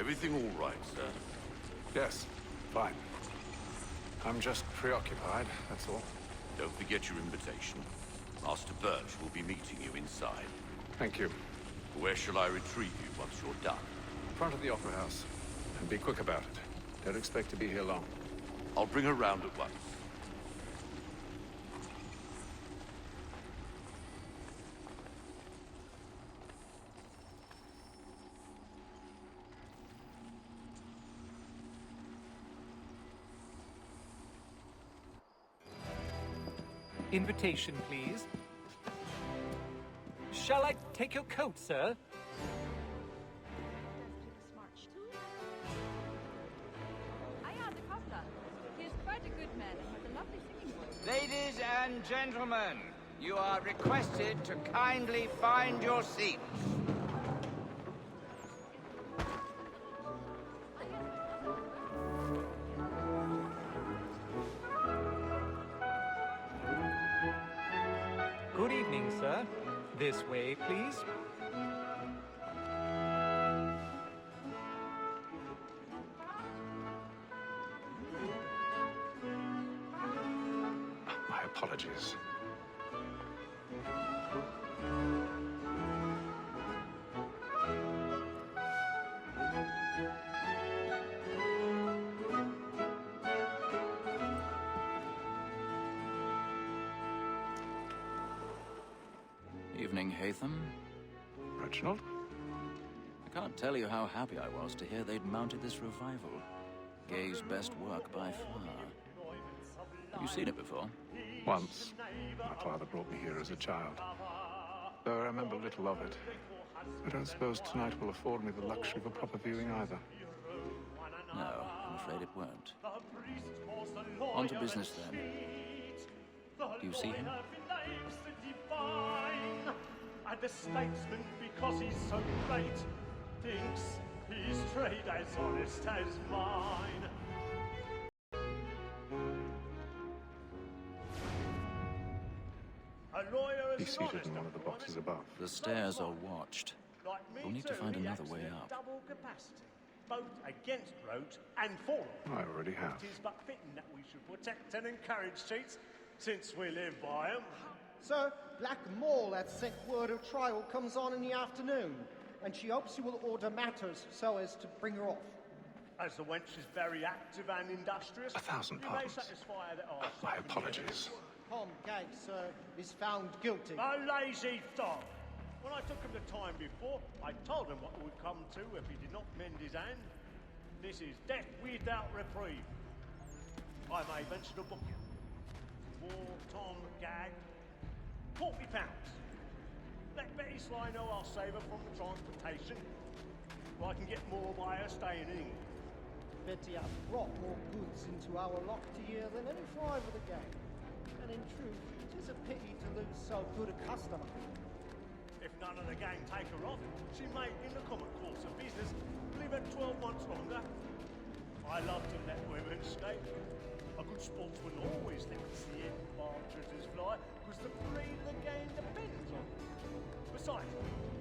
Everything all right, sir? Yes, fine. I'm just preoccupied, that's all. Don't forget your invitation. Master Birch will be meeting you inside. Thank you. Where shall I retrieve you once you're done? Front of the Opera House. And be quick about it. Don't expect to be here long. I'll bring her round at once. Invitation, please. Shall I take your coat, sir? Ladies and gentlemen, you are requested to kindly find your seats. Good evening, sir. This way, please. My apologies. Evening, Haytham. Reginald? I can't tell you how happy I was to hear they'd mounted this revival. Gay's best work by far. Have you seen it before? Once. My father brought me here as a child. Though I remember little of it. I don't suppose tonight will afford me the luxury of a proper viewing either. No, I'm afraid it won't. On to business then. Do you see him? And the statesman, because he's so great, thinks his trade as honest as mine. A lawyer He's is seated honest, in one of the boxes above. The stairs are watched. like me We'll need to too, find he another has way their up. Double capacity, both against roads and for them. I already have. It is but fitting that we should protect and encourage cheats, since we live by them. Sir, Black Mall has sent word of trial comes on in the afternoon, and she hopes you will order matters so as to bring her off. As the wench is very active and industrious, 1,000 you may pardons. satisfy that our My apologies. Tom Gay, sir, is found guilty. A lazy dog. When I took him the time before, I told him what would come to if he did not mend his hand. This is death without reprieve. I may venture to book you. For Tom Gag, £40. Let Betty Sly know I'll save her from the transportation, or I can get more by her staying in England. Betty has brought more goods into our locked year than any five of the gang. And in truth, it is a pity to lose so good a customer. If none of the gang take her off, she may, in the common course of business, live at 12 months longer. I love to let women escape. A good sportsman always lets the end partridges fly, because the breed of the game depends on it. Besides,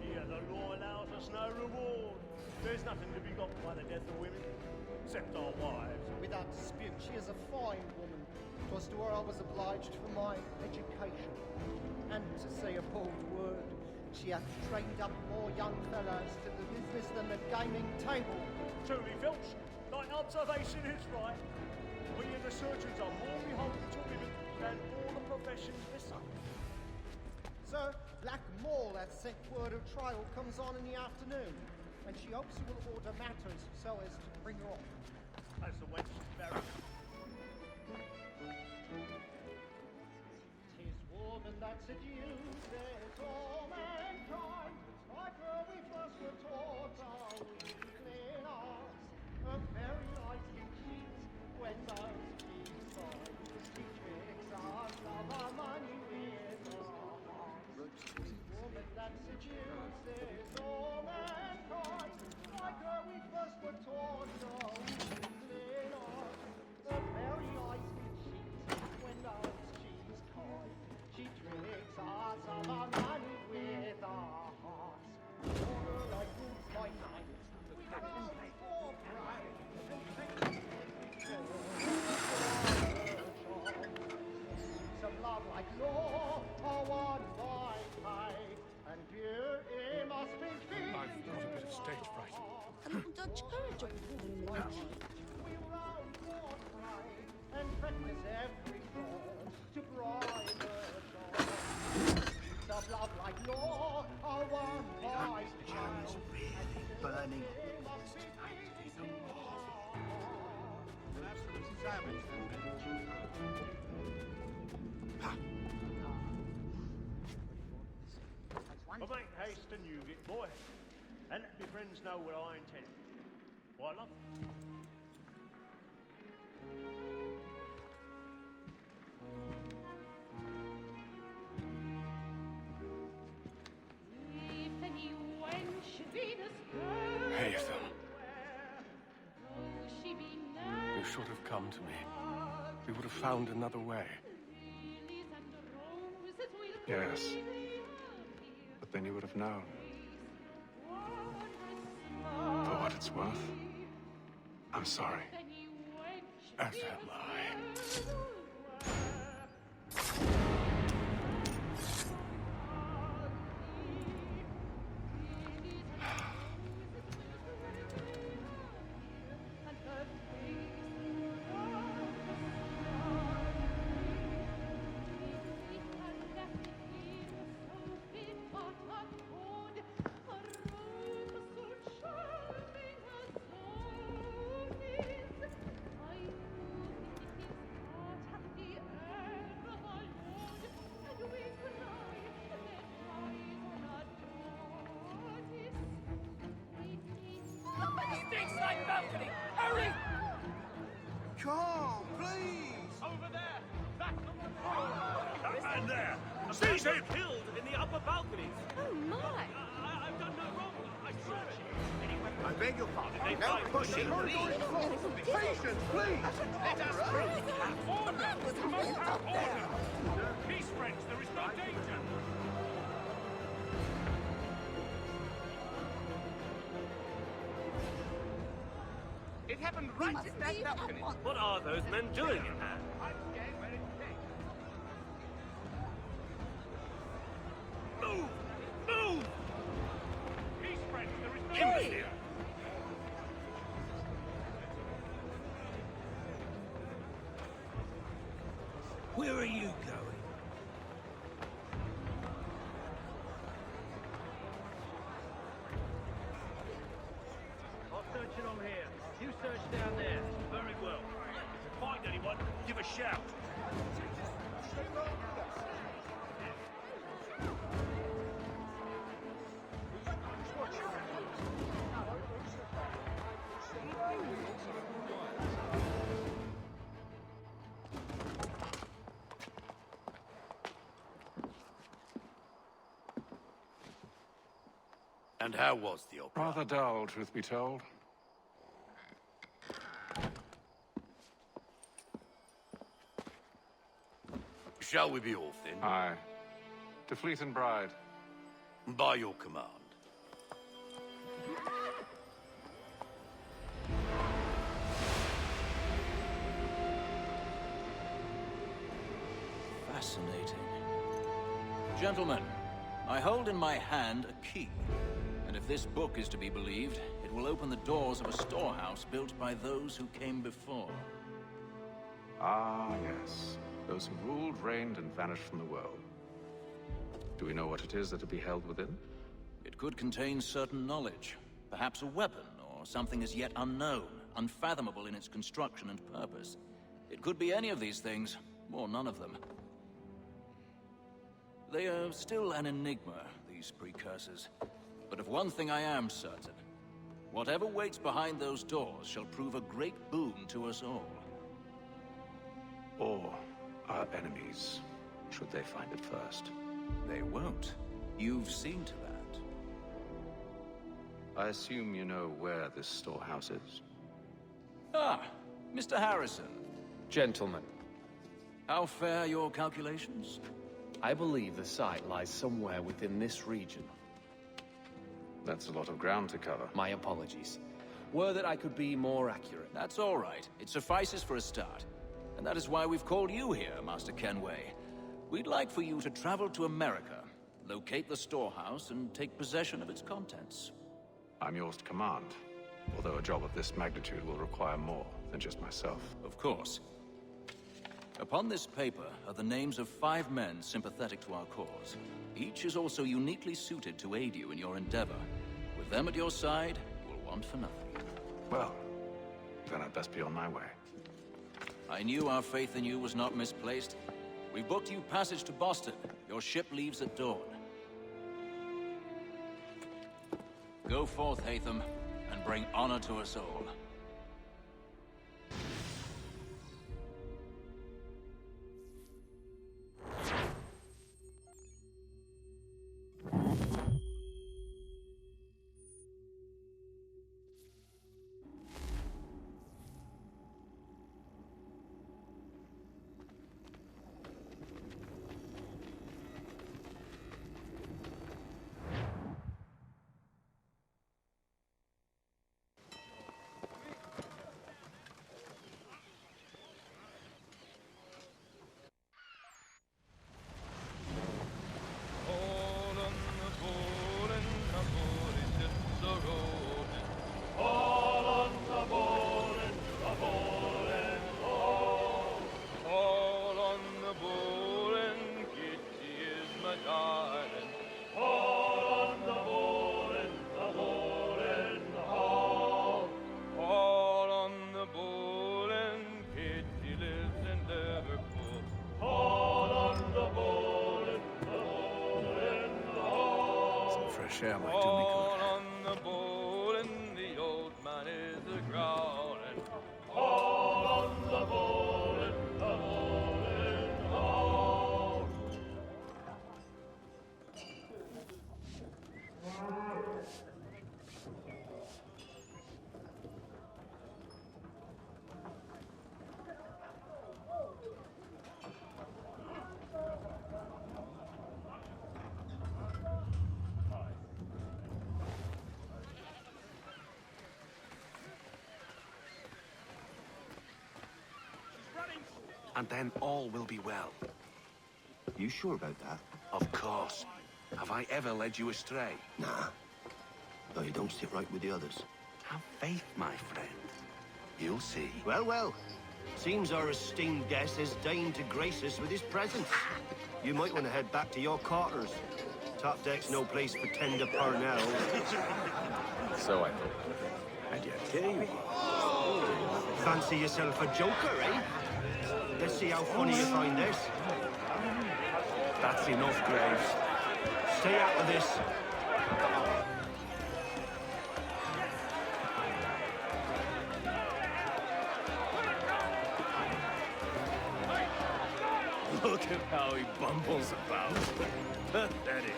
here the law allows us no reward. There's nothing to be got by the death of women, except our wives. Without dispute, she is a fine woman. 'Twas to her I was obliged for my education. And to say a bold word, she hath trained up more young fellows to the business than the gaming table. Truly, Filch, thy observation is right. We and the surgeons are more beholden to women than all the professions beside. Sir, Black Mall hath sent word of trial comes on in the afternoon, and she hopes you will order matters so as to bring her off. As the wench is buried. 'Tis woman that seduces all mankind. Like her we first were taught our weakling arts. A very light in cheat when those keys sign. She tricks us of our money with her heart. 'Tis woman that seduces all mankind. Like her we first were taught our weakling arts. A very light in cheat when those keys sign. She tricks us of our money with her heart. stage fright. A little Dutch courage will pull him in. We round for pride and practice every word to bribe the dawn. Streets of love like law are one by John's really burning. I'll make haste and you get, boy. And let my friends know what I intend. What, love? If any wench be the skirt, Haytham, though she be now you should have come to me. We would have found another way. lilies and roses will Yes, be but then you would have known. wondrous For what it's worth, I'm sorry. any wench As am I. Stateside balcony! Hurry! Come, please! Over there! That's the one! That man there! Seize him! Killed in the upper balconies! Oh my! I've done no wrong, I swear it. I beg your pardon. They No find pushing, me. please! Patience, please! Let us through! Order! We must have order! Peace, friends, there is no danger! It happened right in that balcony. What are those men doing in there? I'm scared where it takes. Move! Move! Peace, friends, there is no danger here! Where are you going? I'll search it on here. You search down there. Very well. If you find anyone, give a shout. And how was the opera? Rather dull, truth be told. Shall we be off then? Aye. To Fleet and Bride. By your command. Fascinating. Gentlemen, I hold in my hand a key. And if this book is to be believed, it will open the doors of a storehouse built by those who came before. Ah, yes. Those who ruled, reigned, and vanished from the world. Do we know what it is that will be held within? It could contain certain knowledge. Perhaps a weapon, or something as yet unknown, unfathomable in its construction and purpose. It could be any of these things, or none of them. They are still an enigma, these precursors. But of one thing I am certain. Whatever waits behind those doors shall prove a great boon to us all. Or our enemies, should they find it first. They won't. You've seen to that. I assume you know where this storehouse is? Ah, Mr. Harrison. Gentlemen, How fare your calculations? I believe the site lies somewhere within this region. That's a lot of ground to cover. My apologies. Were that I could be more accurate. That's all right. It suffices for a start. And that is why we've called you here, Master Kenway. We'd like for you to travel to America, locate the storehouse, and take possession of its contents. I'm yours to command, although a job of this magnitude will require more than just myself. Of course. Upon this paper are the names of 5 men sympathetic to our cause. Each is also uniquely suited to aid you in your endeavor. With them at your side, you will want for nothing. Well, then I'd best be on my way. I knew our faith in you was not misplaced. We booked you passage to Boston. Your ship leaves at dawn. Go forth, Haytham, and bring honor to us all. Share might do me good. On the bowl and the old man is a-growling. All on the bowl and the bowling all. And then all will be well. You sure about that? Of course. Have I ever led you astray? Nah. Though you don't sit right with the others. Have faith, my friend. You'll see. Well, well. Seems our esteemed guest has deigned to grace us with his presence. You might want to head back to your quarters. Top deck's no place for tender Parnell. So I thought. And yet here you are. Fancy yourself a joker, eh? Let's see how funny you find this. That's enough, Graves. Stay out of this. Look at how he bumbles about. Pathetic.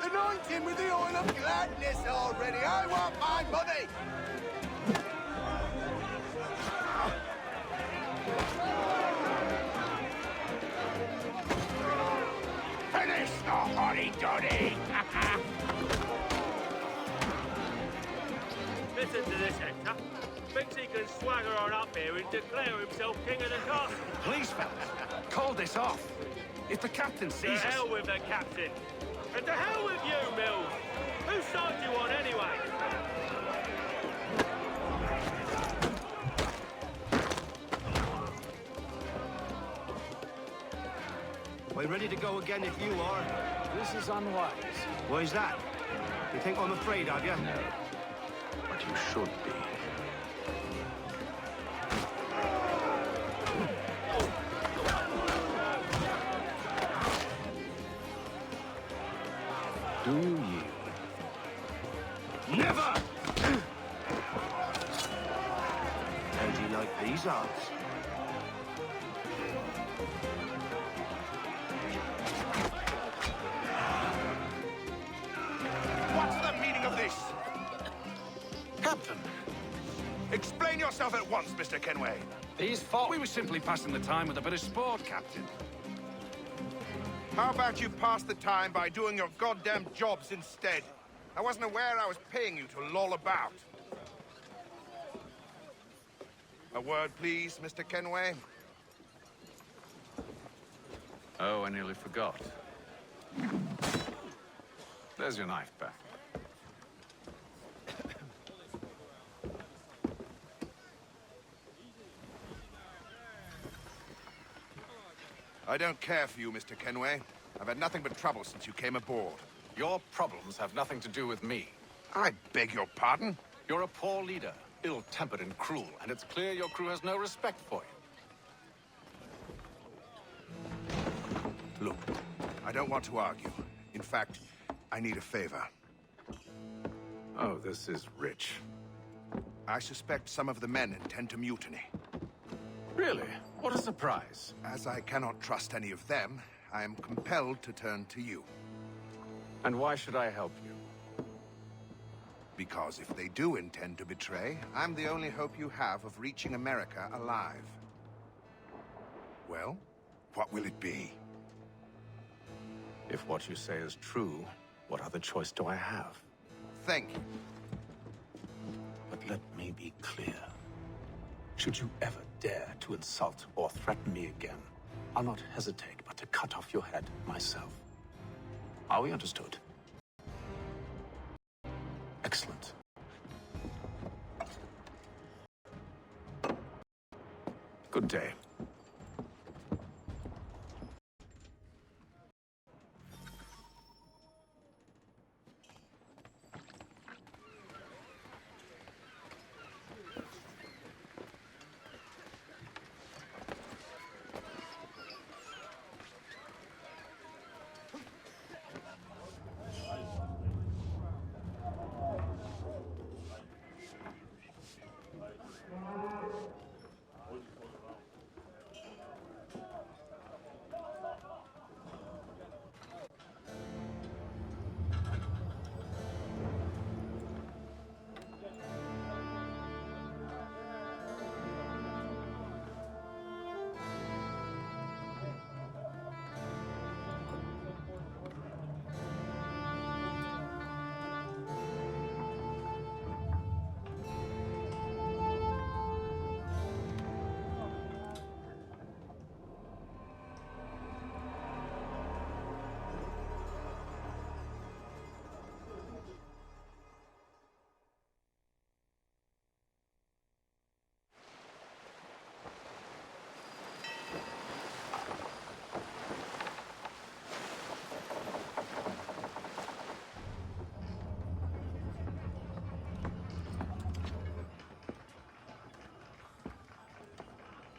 Anoint him with the oil of gladness already. I want my money. Finish the hoddy-doddy! Listen to this, Hector. Thinks he can swagger on up here and declare himself king of the castle. Please, fellas, call this off. If the captain To sees us... hell with the captain. And to hell with you, Mills. Whose side do you on anyway? We're ready to go again if you are. This is unwise. Why's that? You think I'm afraid of you? No. But you should be. Do you yield? Never! How do you like these odds? What's the meaning of this? Captain, Explain yourself at once, Mr. Kenway. these thought we were simply passing the time with a bit of sport, Captain. How about you pass the time by doing your goddamn jobs instead? I wasn't aware I was paying you to loll about. A word, please, Mr. Kenway. Oh, I nearly forgot. There's your knife back. I don't care for you, Mr. Kenway. I've had nothing but trouble since you came aboard. Your problems have nothing to do with me. I beg your pardon? You're a poor leader, ill-tempered and cruel, and it's clear your crew has no respect for you. Look, I don't want to argue. In fact, I need a favor. Oh, this is rich. I suspect some of the men intend to mutiny. Really? What a surprise. As I cannot trust any of them, I am compelled to turn to you. And why should I help you? Because if they do intend to betray, I'm the only hope you have of reaching America alive. Well, what will it be? If what you say is true, what other choice do I have? Thank you. But let me be clear. Should you ever dare to insult or threaten me again, I'll not hesitate but to cut off your head myself. Are we understood? Excellent. Good day.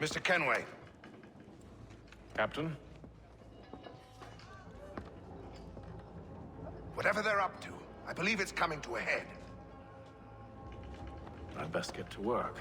Mr. Kenway. Captain? Whatever they're up to, I believe it's coming to a head. I'd best get to work.